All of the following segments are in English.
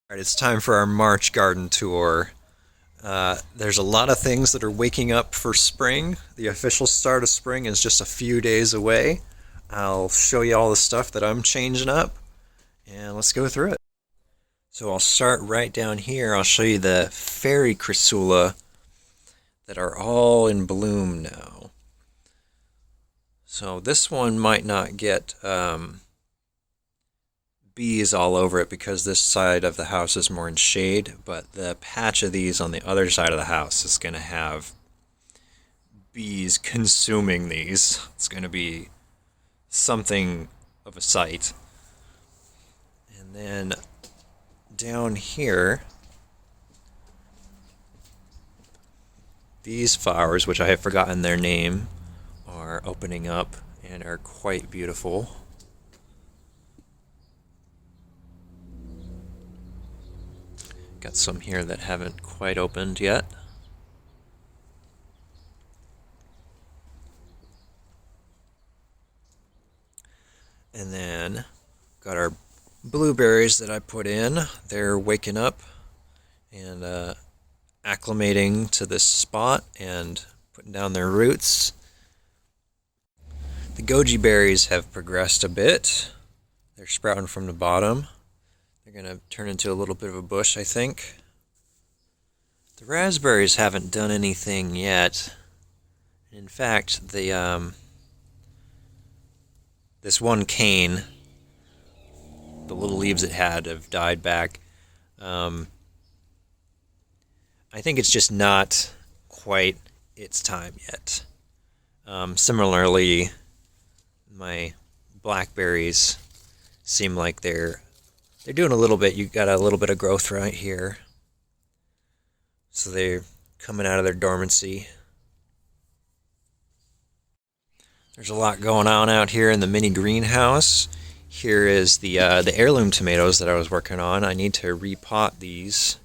All right, it's time for our March garden tour. There's a lot of things that are waking up for spring. The official start of spring is just a few days away. I'll show you all the stuff that I'm changing up, and let's go through it. So I'll start right down here. I'll show you the fairy chrysula that are all in bloom now. So this one might not get bees all over it because this side of the house is more in shade, but the patch of these on the other side of the house is going to have bees consuming these. It's going to be something of a sight. And then down here, these flowers, which I have forgotten their name, are opening up and are quite beautiful. Got some here that haven't quite opened yet. And then got our blueberries that I put in. They're waking up and acclimating to this spot and putting down their roots. The goji berries have progressed a bit. They're sprouting from the bottom. They're going to turn into a little bit of a bush, I think. The raspberries haven't done anything yet. In fact, this one cane, the little leaves it had have died back. I think it's just not quite its time yet. Similarly, my blackberries seem like they're doing a little bit. You got a little bit of growth right here. So they're coming out of their dormancy. There's a lot going on out here in the mini greenhouse. Here is the heirloom tomatoes that I was working on. I need to repot these.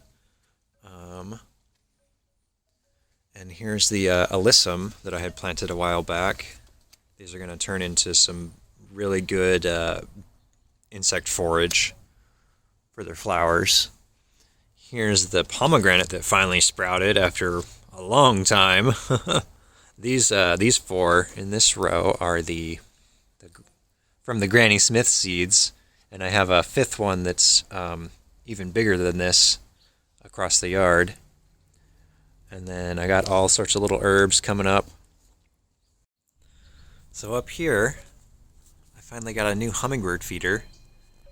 And here's the alyssum that I had planted a while back. These are going to turn into some really good insect forage for their flowers. Here's the pomegranate that finally sprouted after a long time. These four in this row are from the Granny Smith seeds, and I have a fifth one that's even bigger than this across the yard. And then I got all sorts of little herbs coming up. So up here, I finally got a new hummingbird feeder.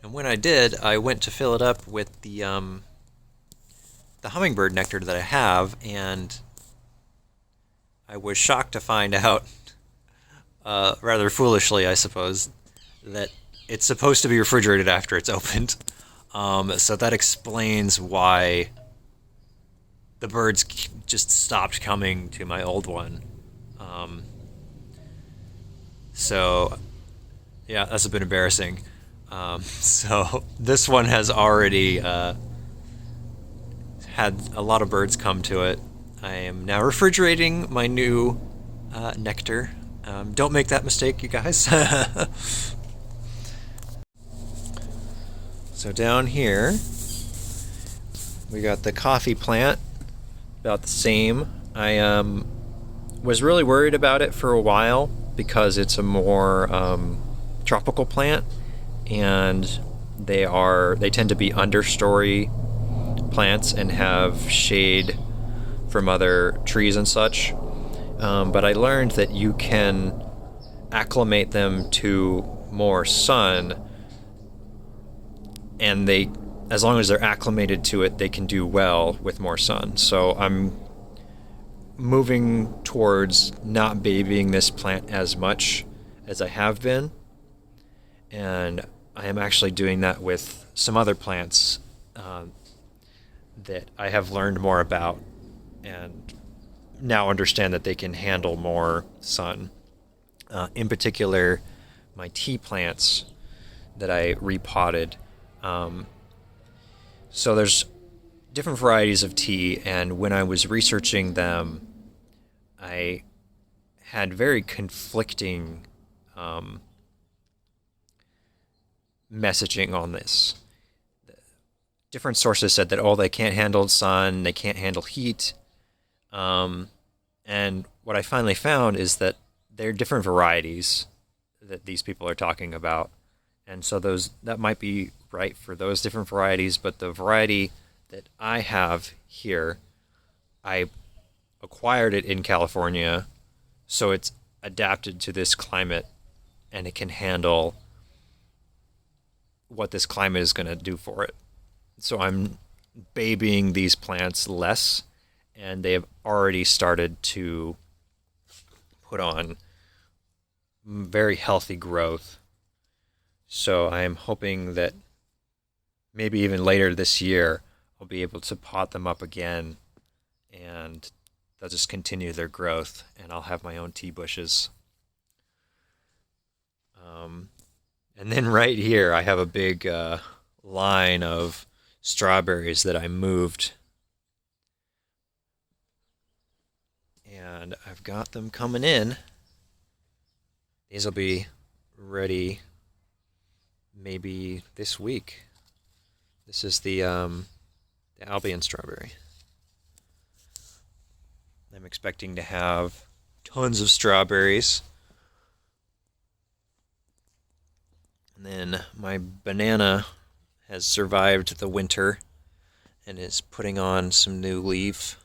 And when I did, I went to fill it up with the hummingbird nectar that I have, and I was shocked to find out, rather foolishly I suppose, that it's supposed to be refrigerated after it's opened. So that explains why the birds just stopped coming to my old one. So yeah, that's a bit embarrassing. So this one has already had a lot of birds come to it. I am now refrigerating my new nectar. Don't make that mistake, you guys. So down here, we got the coffee plant, about the same. I was really worried about it for a while because it's a more tropical plant, and they tend to be understory plants and have shade from other trees and such. But I learned that you can acclimate them to more sun, and as long as they're acclimated to it, they can do well with more sun. So I'm moving towards not babying this plant as much as I have been, and I am actually doing that with some other plants that I have learned more about and now understand that they can handle more sun. In particular, my tea plants that I repotted. So there's different varieties of tea, and when I was researching them, I had very conflicting messaging on this. different sources said that, oh, they can't handle sun, they can't handle heat. And what I finally found is that there are different varieties that these people are talking about. And so that might be right for those different varieties, but the variety that I have here, I acquired it in California, so it's adapted to this climate and it can handle what this climate is going to do for it. So I'm babying these plants less, and they have already started to put on very healthy growth. So I am hoping that maybe even later this year I'll be able to pot them up again, and they'll just continue their growth, and I'll have my own tea bushes. And then right here I have a big line of strawberries that I moved, and I've got them coming in. These will be ready maybe this week. This is the Albion Strawberry. I'm expecting to have tons of strawberries. And then my banana has survived the winter and is putting on some new leaf.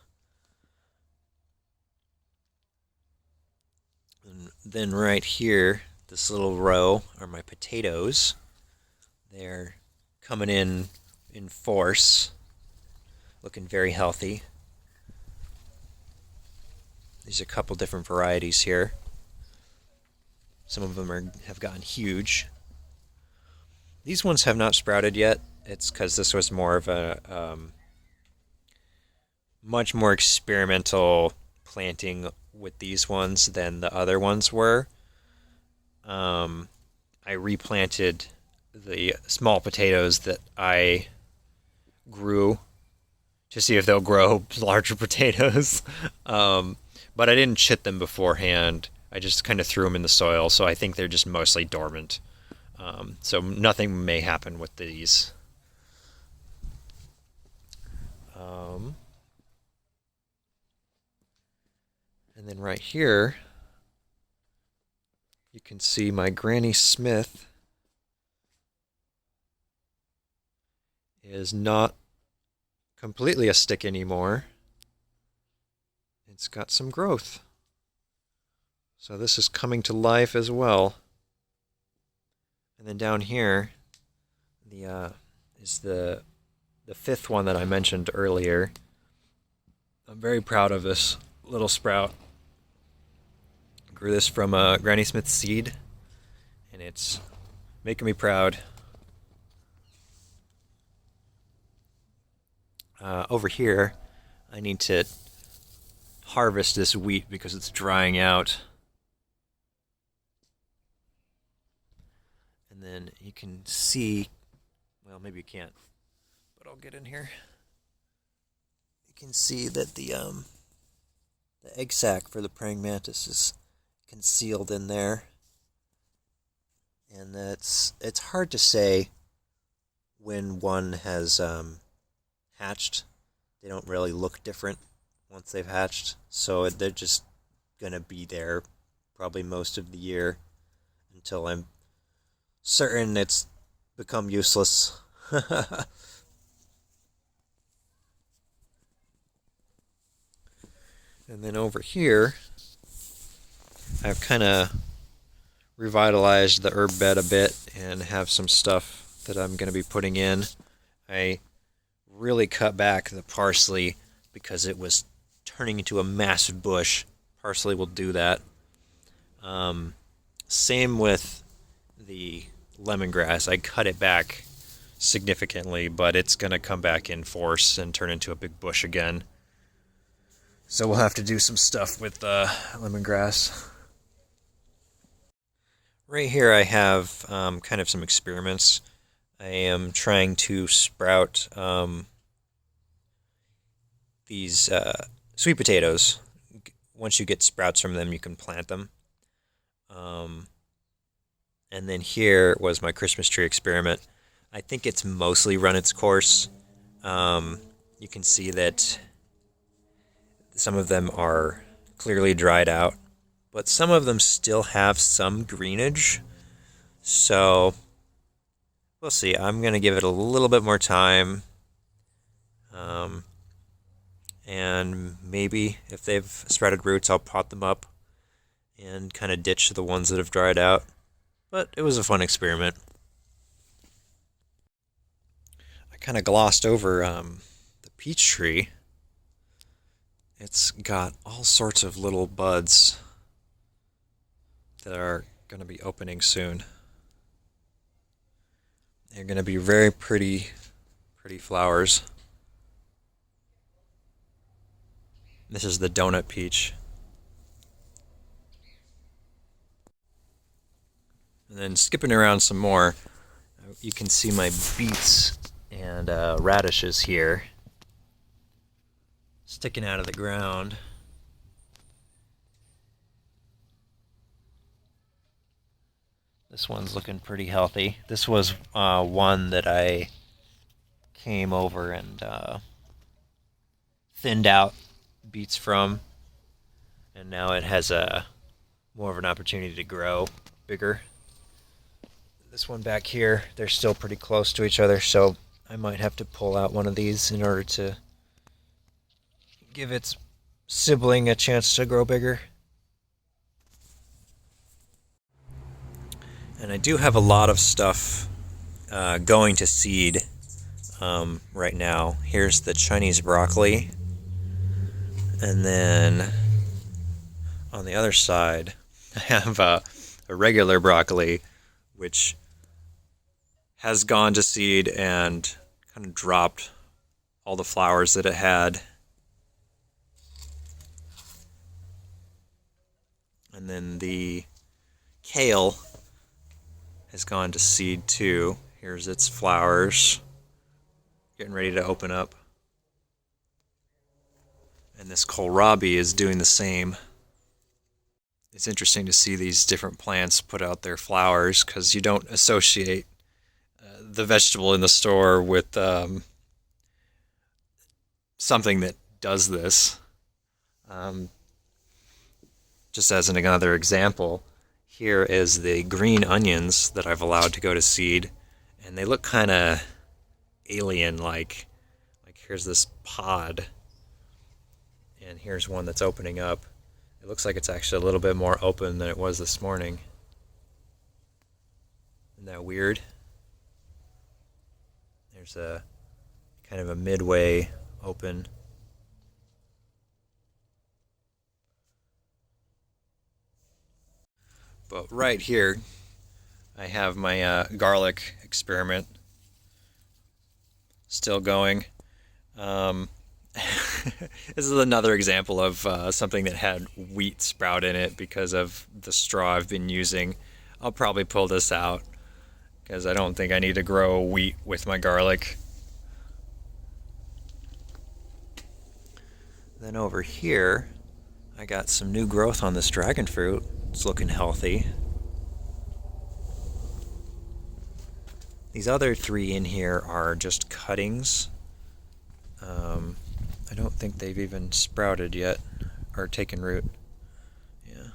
And then right here, this little row are my potatoes. They're coming in force, looking very healthy. There's a couple different varieties here. Some of them have gotten huge. These ones have not sprouted yet. It's because this was more of a much more experimental planting with these ones than the other ones were. I replanted the small potatoes that I grew to see if they'll grow larger potatoes. But I didn't chit them beforehand. I just kind of threw them in the soil, so I think they're just mostly dormant. So nothing may happen with these. And then right here, you can see my Granny Smith is not completely a stick anymore. It's got some growth. So this is coming to life as well. And then down here is the fifth one that I mentioned earlier. I'm very proud of this little sprout. Grew this from a Granny Smith seed, and it's making me proud. Over here, I need to harvest this wheat because it's drying out. And then you can see, well, maybe you can't, but I'll get in here. You can see that the egg sac for the praying mantis is concealed in there. And it's hard to say when one has hatched. They don't really look different once they've hatched, so they're just gonna be there probably most of the year until I'm certain it's become useless. And then over here, I've kind of revitalized the herb bed a bit and have some stuff that I'm going to be putting in. I really cut back the parsley because it was turning into a massive bush. Parsley will do that. Same with the lemongrass. I cut it back significantly, but it's going to come back in force and turn into a big bush again. So we'll have to do some stuff with lemongrass. Right here I have kind of some experiments. I am trying to sprout these sweet potatoes. Once you get sprouts from them, you can plant them. And then here was my Christmas tree experiment. I think it's mostly run its course. You can see that some of them are clearly dried out, but some of them still have some greenage. So we'll see. I'm going to give it a little bit more time. And maybe if they've sprouted roots, I'll pot them up and kind of ditch the ones that have dried out. But it was a fun experiment. I kind of glossed over the peach tree. It's got all sorts of little buds that are going to be opening soon. They're going to be very pretty flowers. This is the donut peach. And then skipping around some more, you can see my beets and radishes here sticking out of the ground. This one's looking pretty healthy. This was one that I came over and thinned out beets from, and now it has more of an opportunity to grow bigger. This one back here, they're still pretty close to each other, so I might have to pull out one of these in order to give its sibling a chance to grow bigger. And I do have a lot of stuff going to seed right now. Here's the Chinese broccoli. And then on the other side, I have a regular broccoli, which has gone to seed and kind of dropped all the flowers that it had. And then the kale has gone to seed too. Here's its flowers, getting ready to open up. And this kohlrabi is doing the same. It's interesting to see these different plants put out their flowers because you don't associate the vegetable in the store with something that does this. Just as another example, here is the green onions that I've allowed to go to seed, and they look kind of alien-like. Like here's this pod, and here's one that's opening up. It looks like it's actually a little bit more open than it was this morning. Isn't that weird? There's a kind of a midway open. But right here, I have my garlic experiment still going. This is another example of something that had wheat sprout in it because of the straw I've been using. I'll probably pull this out because I don't think I need to grow wheat with my garlic. Then over here, I got some new growth on this dragon fruit. It's looking healthy. These other three in here are just cuttings. I don't think they've even sprouted yet or taken root. Yeah.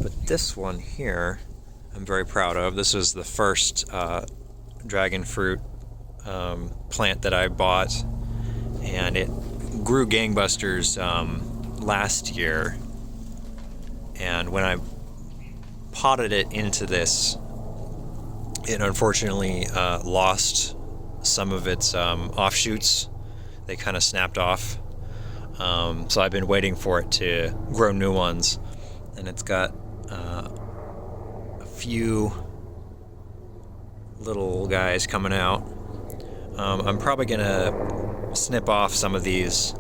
But this one here, I'm very proud of. This is the first dragon fruit plant that I bought, and it grew gangbusters last year. And when I potted it into this, it unfortunately lost some of its offshoots. They kind of snapped off. So I've been waiting for it to grow new ones. And it's got a few little guys coming out. I'm probably going to snip off some of these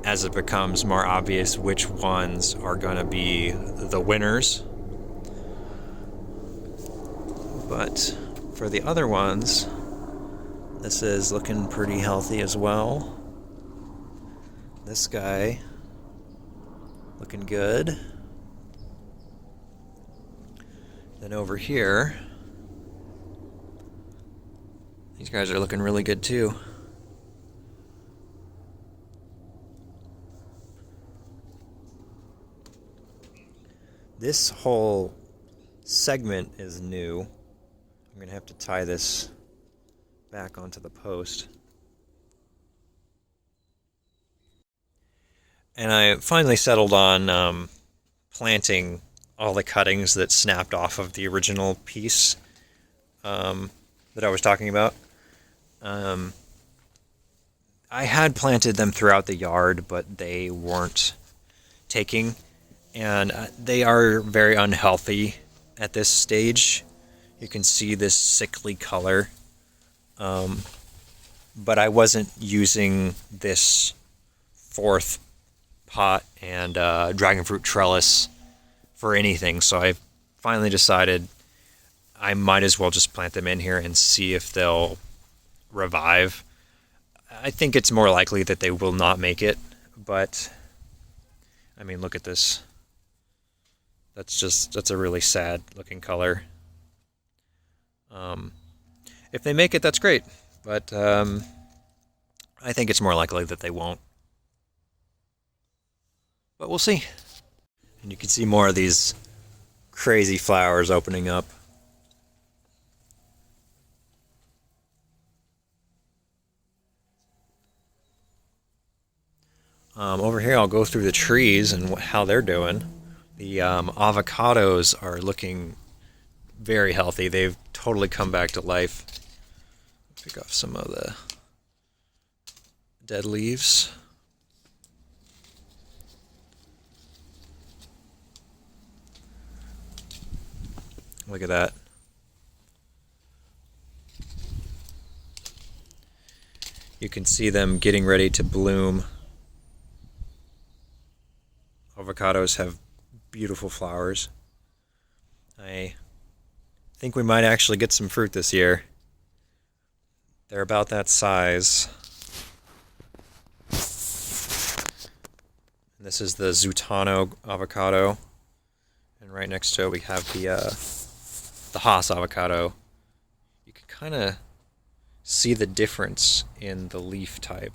as it becomes more obvious which ones are going to be the winners. But for the other ones, this is looking pretty healthy as well. This guy looking good. Then over here, These guys are looking really good too. This whole segment is new. I'm going to have to tie this back onto the post. And I finally settled on planting all the cuttings that snapped off of the original piece that I was talking about. I had planted them throughout the yard, but they weren't taking, and they are very unhealthy at this stage. You can see this sickly color, but I wasn't using this fourth pot and dragon fruit trellis for anything, so I finally decided I might as well just plant them in here and see if they'll revive. I think it's more likely that they will not make it, but I mean, look at this. That's a really sad looking color. If they make it, that's great, but I think it's more likely that they won't. But we'll see. And you can see more of these crazy flowers opening up. Over here, I'll go through the trees and how they're doing. The avocados are looking very healthy. They've totally come back to life. Pick off some of the dead leaves. Look at that. You can see them getting ready to bloom. Avocados have beautiful flowers. I think we might actually get some fruit this year. They're about that size. And this is the Zutano Avocado. And right next to it we have the Haas Avocado. You can kind of see the difference in the leaf type.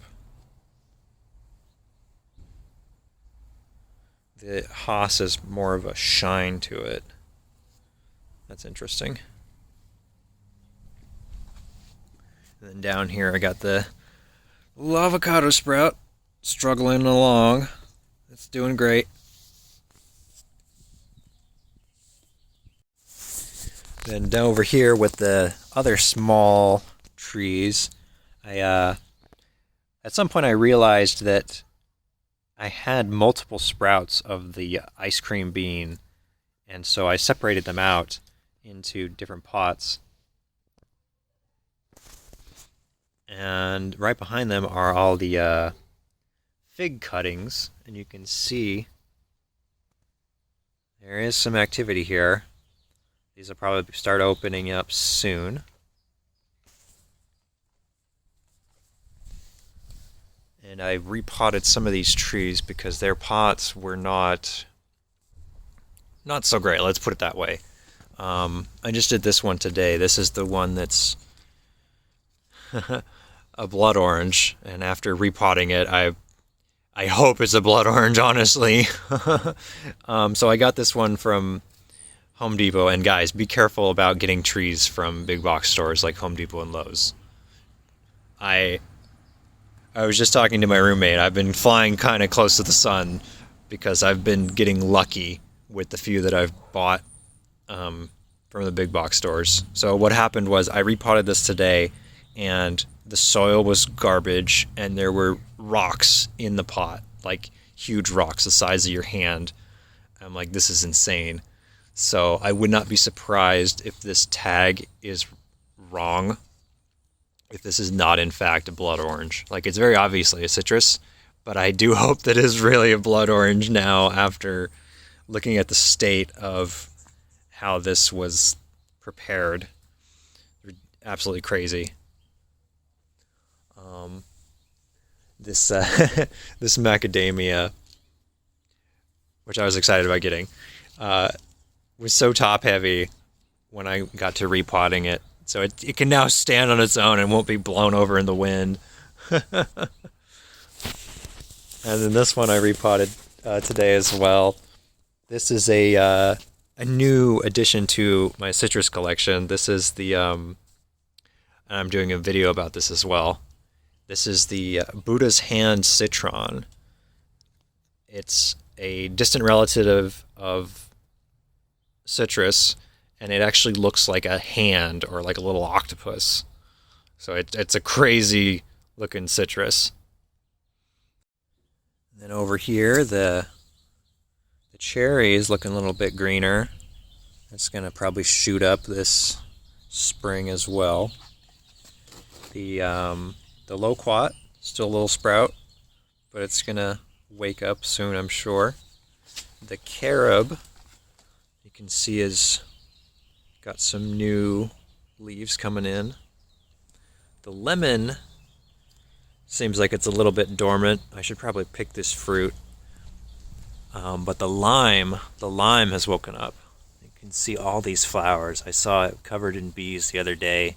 The Haas has more of a shine to it. That's interesting. And then down here I got the little avocado sprout struggling along. It's doing great. Then down over here with the other small trees, at some point I realized that I had multiple sprouts of the ice cream bean, and so I separated them out into different pots. And right behind them are all the fig cuttings, and you can see there is some activity here. These will probably start opening up soon. And I repotted some of these trees because their pots were not so great, let's put it that way. I just did this one today. This is the one that's a blood orange, and after repotting it, I hope it's a blood orange, honestly. So I got this one from Home Depot, and guys, be careful about getting trees from big box stores like Home Depot and Lowe's. I was just talking to my roommate. I've been flying kind of close to the sun because I've been getting lucky with the few that I've bought from the big box stores. So what happened was I repotted this today, and the soil was garbage, and there were rocks in the pot, like huge rocks the size of your hand. I'm like, this is insane. So I would not be surprised if this tag is wrong, if this is not in fact a blood orange. Like, it's very obviously a citrus, but I do hope that is really a blood orange now after looking at the state of how this was prepared. Absolutely crazy. This this macadamia, which I was excited about getting, was so top heavy when I got to repotting it. So it can now stand on its own and won't be blown over in the wind. And then this one I repotted today as well. This is a new addition to my citrus collection. This is the and I'm doing a video about this as well. This is the Buddha's Hand Citron. It's a distant relative of citrus, and it actually looks like a hand or like a little octopus. So it's a crazy looking citrus. And then over here, the cherry is looking a little bit greener. It's going to probably shoot up this spring as well. The loquat, still a little sprout, but it's going to wake up soon, I'm sure. The carob, you can see, is got some new leaves coming in. The lemon seems like it's a little bit dormant. I should probably pick this fruit. But the lime has woken up. You can see all these flowers. I saw it covered in bees the other day.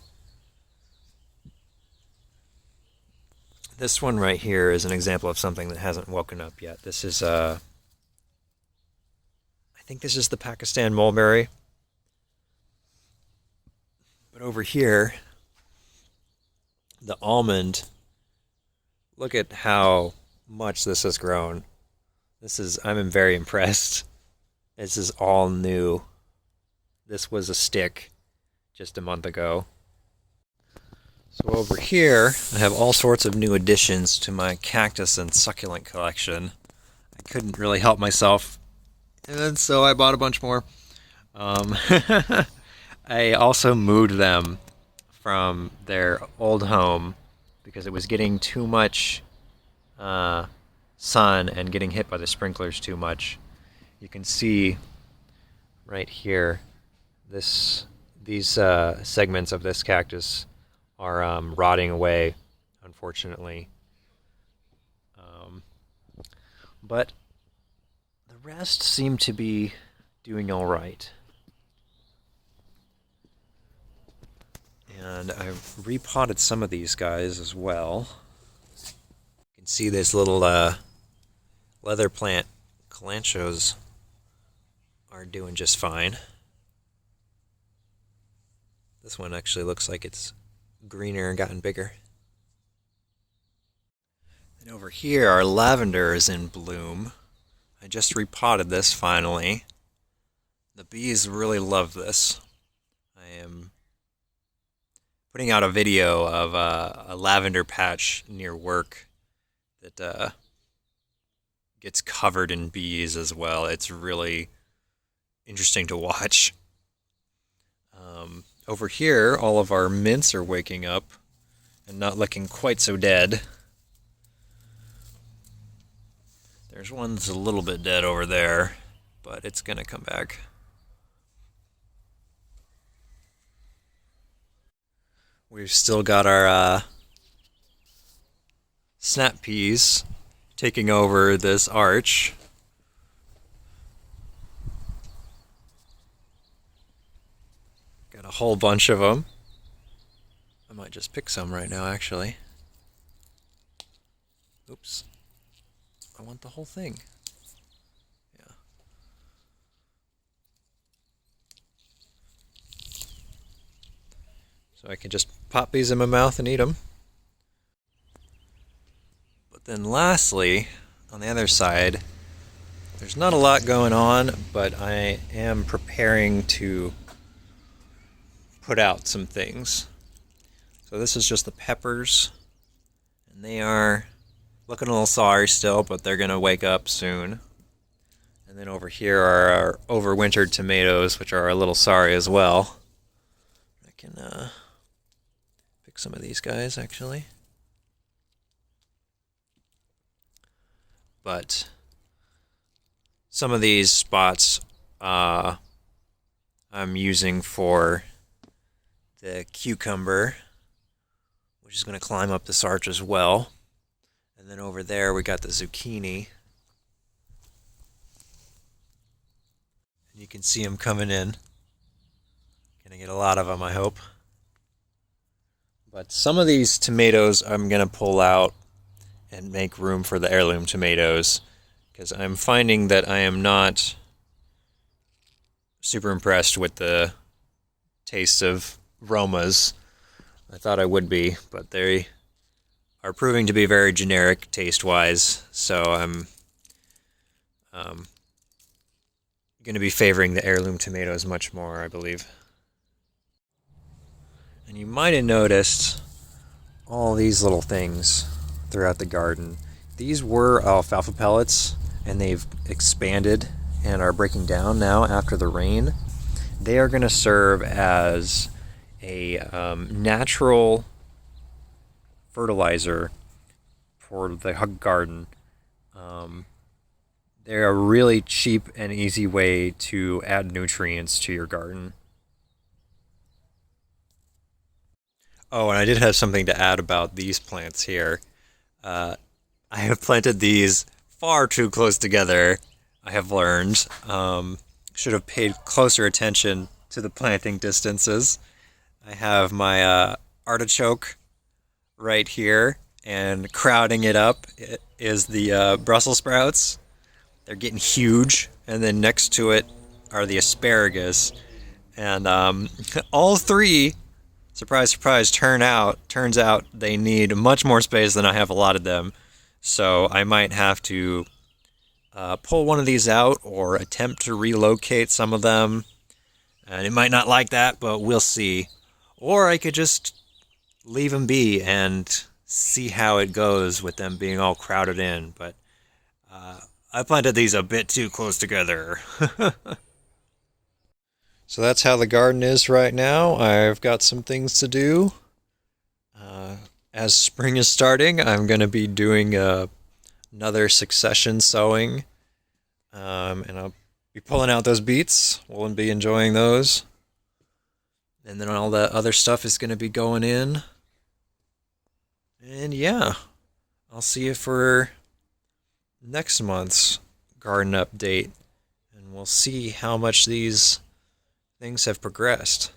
This one right here is an example of something that hasn't woken up yet. This is, I think this is the Pakistan mulberry. But over here, the almond, look at how much this has grown. I'm very impressed. This is all new. This was a stick just a month ago. So over here, I have all sorts of new additions to my cactus and succulent collection. I couldn't really help myself, and so I bought a bunch more. I also moved them from their old home because it was getting too much sun and getting hit by the sprinklers too much. You can see right here, these segments of this cactus are rotting away, unfortunately. But the rest seem to be doing all right. And I've repotted some of these guys as well. You can see this little leather plant calanchos are doing just fine. This one actually looks like it's greener and gotten bigger. And over here, our lavender is in bloom. I just repotted this finally. The bees really love this. I am putting out a video of a lavender patch near work that gets covered in bees as well. It's really interesting to watch. Over here, all of our mints are waking up and not looking quite so dead. There's one that's a little bit dead over there, but it's going to come back. We've still got our snap peas taking over this arch. Got a whole bunch of them. I might just pick some right now, actually. Oops. I want the whole thing. Yeah. So I can just pop these in my mouth and eat them. But then lastly, on the other side, there's not a lot going on, but I am preparing to put out some things. So this is just the peppers, and they are looking a little sorry still, but they're going to wake up soon. And then over here are our overwintered tomatoes, which are a little sorry as well. I can pick some of these guys, actually. But some of these spots I'm using for the cucumber, which is going to climb up this arch as well. And then over there we got the zucchini. And you can see them coming in. Gonna get a lot of them, I hope. But some of these tomatoes I'm going to pull out and make room for the heirloom tomatoes, because I'm finding that I am not super impressed with the taste of Romas. I thought I would be, but they are proving to be very generic taste-wise, so I'm going to be favoring the heirloom tomatoes much more, I believe. And you might have noticed all these little things throughout the garden. These were alfalfa pellets, and they've expanded and are breaking down now after the rain. They are going to serve as a natural fertilizer for the garden. They're a really cheap and easy way to add nutrients to your garden. Oh, and I did have something to add about these plants here. I have planted these far too close together, I have learned. Should have paid closer attention to the planting distances. I have my artichoke right here, and crowding it up is the Brussels sprouts. They're getting huge, and then next to it are the asparagus. And all three, surprise, surprise, turns out they need much more space than I have allotted them. So I might have to pull one of these out or attempt to relocate some of them. And it might not like that, but we'll see. Or I could just leave them be and see how it goes with them being all crowded in. But I planted these a bit too close together. So that's how the garden is right now. I've got some things to do. As spring is starting, I'm going to be doing another succession sowing. And I'll be pulling out those beets. We'll be enjoying those. And then all the other stuff is going to be going in. And yeah, I'll see you for next month's garden update. And we'll see how much these things have progressed.